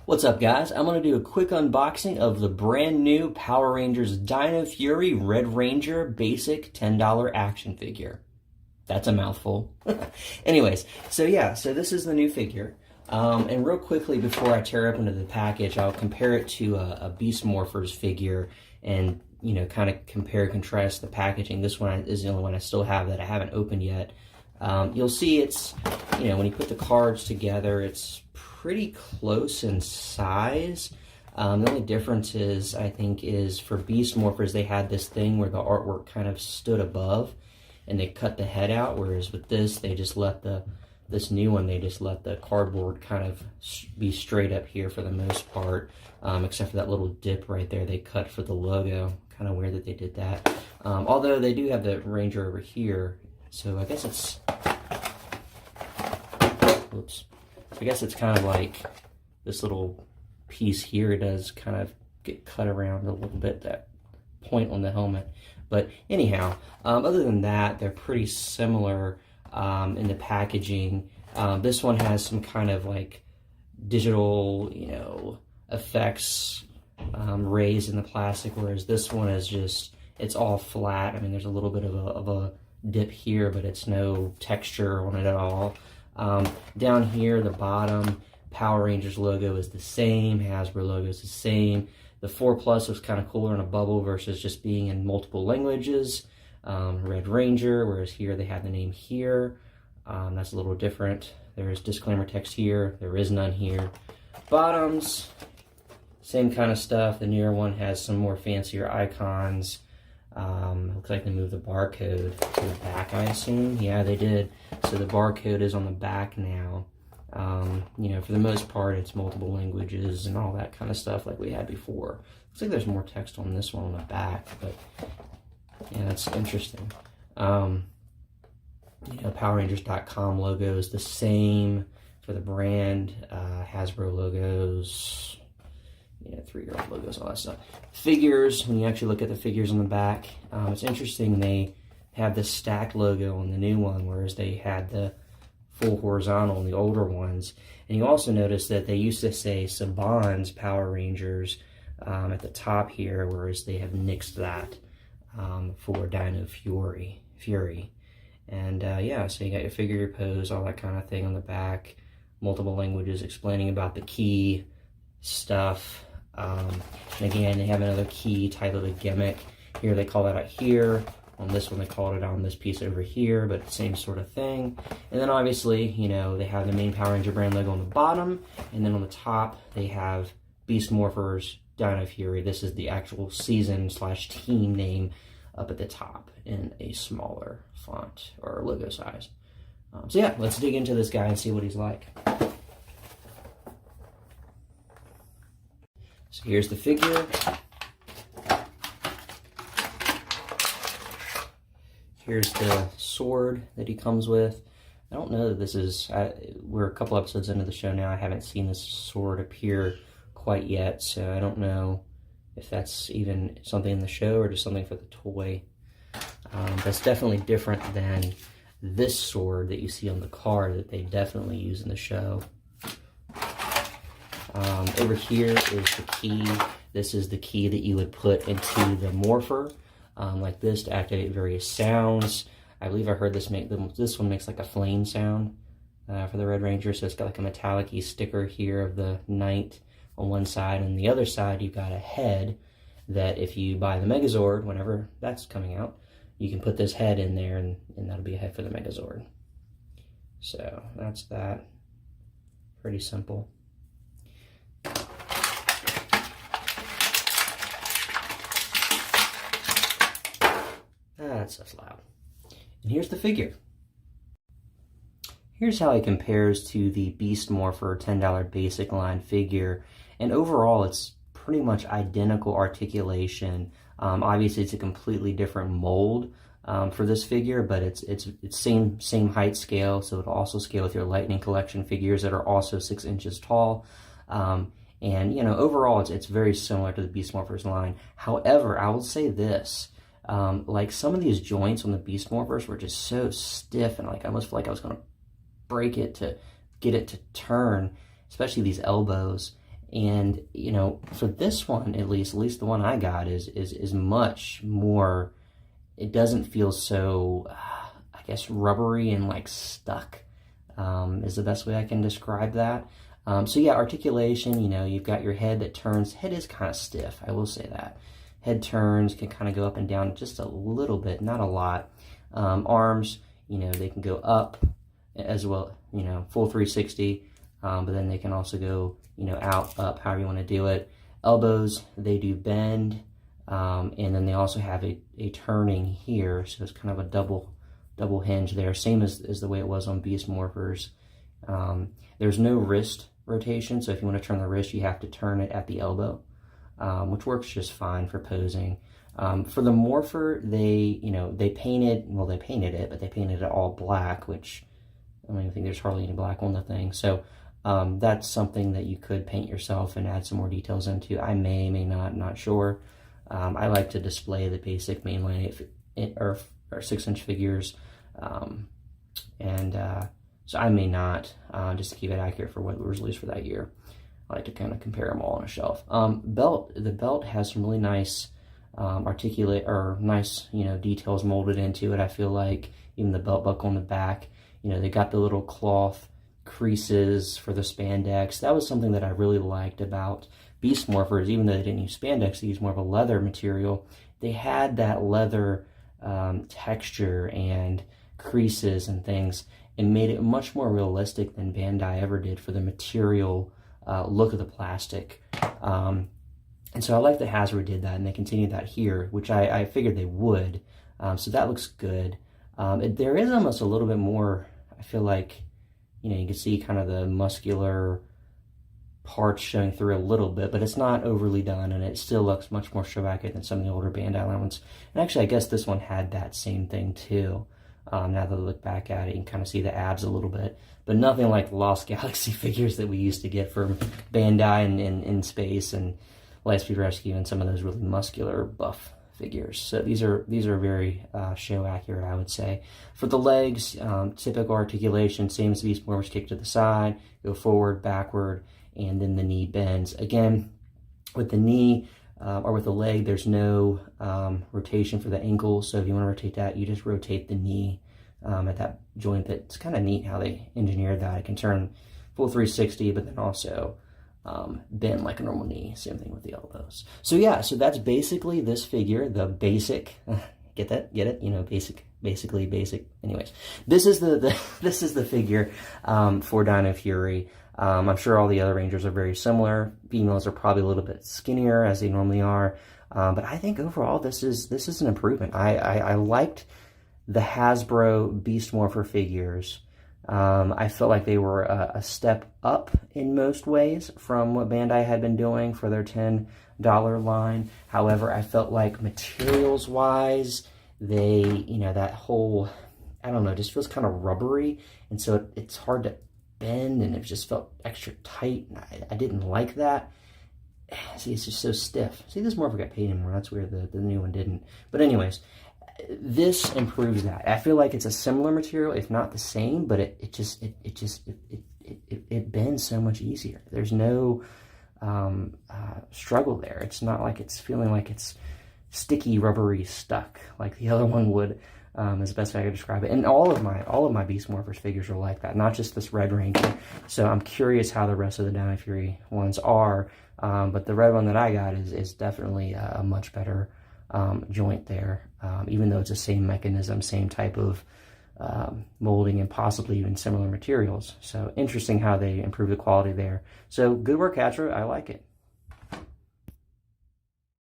What's up, guys? I'm going to do a quick unboxing of the brand new Power Rangers Dino Fury Red Ranger Basic $10 action figure. That's a mouthful. Anyways, so this is the new figure. And real quickly, before I tear up into the package, I'll compare it to a Beast Morphers figure and, kind of compare and contrast the packaging. This one is the only one I still have that I haven't opened yet. You'll see it's, when you put the cards together, it's pretty close in size. The only difference is, I think, is for Beast Morphers, they had this thing where the artwork kind of stood above and they cut the head out, whereas with this, they just let this new one, they just let the cardboard kind of be straight up here for the most part, except for that little dip right there they cut for the logo. Kind of weird that they did that. Although they do have the Ranger over here, so I guess it's, whoops. I guess it's kind of like this little piece here does kind of get cut around a little bit, that point on the helmet. But anyhow, other than that, they're pretty similar in the packaging. This one has some kind of like digital, effects raised in the plastic, whereas this one is just, it's all flat. I mean, there's a little bit of a dip here, but it's no texture on it at all. Down here, the bottom, Power Rangers logo is the same, Hasbro logo is the same. The 4+ was kind of cooler in a bubble versus just being in multiple languages. Red Ranger, whereas here they have the name here. That's a little different. There's disclaimer text here, there is none here. Bottoms, same kind of stuff. The newer one has some more fancier icons. Looks like they moved the barcode to the back, I assume. Yeah, they did. So the barcode is on the back now. For the most part, it's multiple languages and all that kind of stuff like we had before. Looks like there's more text on this one on the back, but yeah, that's interesting. PowerRangers.com logo is the same for the brand. Hasbro logos, 3-year-old logos, all that stuff. Figures, when you actually look at the figures on the back, it's interesting they have the stacked logo on the new one, whereas they had the full horizontal in the older ones. And you also notice that they used to say Saban's Power Rangers at the top here, whereas they have nixed that for Dino Fury. And so you got your figure, your pose, all that kind of thing on the back. Multiple languages explaining about the key stuff. And again, they have another key titled a gimmick. Here they call that out here. On this one, they called it on this piece over here, but same sort of thing. And then obviously, they have the main Power Ranger brand logo on the bottom, and then on the top, they have Beast Morphers, Dino Fury. This is the actual season/team name up at the top in a smaller font or logo size. Let's dig into this guy and see what he's like. So here's the figure. Here's the sword that he comes with. I don't know that this is, we're a couple episodes into the show now. I haven't seen this sword appear quite yet, so I don't know if that's even something in the show or just something for the toy. That's definitely different than this sword that you see on the card that they definitely use in the show. Over here is the key. This is the key that you would put into the morpher, like this, to activate various sounds. I believe I heard this one makes like a flame sound for the Red Ranger. So it's got like a metallic-y sticker here of the knight on one side, and the other side you've got a head that if you buy the Megazord, whenever that's coming out, you can put this head in there, and that'll be a head for the Megazord. So that's that. Pretty simple. That's so loud. And here's the figure. Here's how it compares to the Beast Morpher $10 basic line figure. And overall, it's pretty much identical articulation. Obviously, it's a completely different mold for this figure, but it's same height scale, so it'll also scale with your Lightning Collection figures that are also 6 inches tall. And overall, it's very similar to the Beast Morphers line. However, I will say this. Like some of these joints on the Beast Morphers were just so stiff, and like I almost feel like I was going to break it to get it to turn, especially these elbows. And, you know, for this one, at least the one I got is much more, it doesn't feel so, I guess, rubbery and like stuck, is the best way I can describe that. So yeah, articulation, you know, you've got your head that turns. Head is kind of stiff, I will say that. Head turns, can kind of go up and down just a little bit, not a lot. Arms, you know, they can go up as well, you know, full 360, but then they can also go, you know, out, up, however you want to do it. Elbows, they do bend, and then they also have a turning here, so it's kind of a double hinge there, same as the way it was on Beast Morphers. There's no wrist rotation, so if you want to turn the wrist, you have to turn it at the elbow, which works just fine for posing. For the Morpher, they painted it, but they painted it all black, which I don't even think there's hardly any black on the thing. So that's something that you could paint yourself and add some more details into. I may not, not sure. I like to display the basic mainline or 6-inch figures, so I may not, just to keep it accurate for what was released for that year. I like to kind of compare them all on a shelf. The belt has some really nice nice, you know, details molded into it. I feel like even the belt buckle on the back, you know, they got the little cloth creases for the spandex. That was something that I really liked about Beast Morphers. Even though they didn't use spandex, they used more of a leather material. They had that leather texture and creases and things, and made it much more realistic than Bandai ever did for the material look of the plastic. And so I like that Hasbro did that, and they continued that here, which I figured they would. So that looks good. There is almost a little bit more, I feel like, you know, you can see kind of the muscular parts showing through a little bit, but it's not overly done, and it still looks much more show accurate than some of the older Bandai line ones. And actually, I guess this one had that same thing too. Now that I look back at it, you can kind of see the abs a little bit, but nothing like the Lost Galaxy figures that we used to get from Bandai and in Space and Lightspeed Rescue and some of those really muscular buff figures. So these are very show accurate, I would say. For the legs, typical articulation, same as Beast Morphers, kick to the side, go forward, backward, and then the knee bends. Again, with the knee or with the leg, there's no rotation for the ankle. So if you want to rotate that, you just rotate the knee at that joint. It's kind of neat how they engineered that. It can turn full 360, but then also bend like a normal knee. Same thing with the elbows. So yeah, so that's basically this figure, the basic. Get that? Get it? You know, basically basic. Anyways, this is this is the figure for Dino Fury. I'm sure all the other Rangers are very similar. Females are probably a little bit skinnier, as they normally are. But I think overall this is an improvement. I liked the Hasbro Beast Morpher figures. I felt like they were a step up in most ways from what Bandai had been doing for their $10 line. However, I felt like materials-wise, they, you know, that whole, I don't know, just feels kind of rubbery. And so it's hard to bend, and it just felt extra tight. And I didn't like that. See, it's just so stiff. See, this Morpher got paid more. That's weird. The new one didn't. But anyways, this improves that. I feel like it's a similar material, if not the same, but it bends so much easier. There's no struggle there. It's not like it's feeling like it's sticky, rubbery, stuck like the other one would. Is the best way I could describe it. And all of my Beast Morphers figures are like that, not just this Red Ranger. So I'm curious how the rest of the Dino Fury ones are. But the red one that I got is definitely a much better joint there, even though it's the same mechanism, same type of molding, and possibly even similar materials. So interesting how they improve the quality there. So good work, Hasbro. I like it.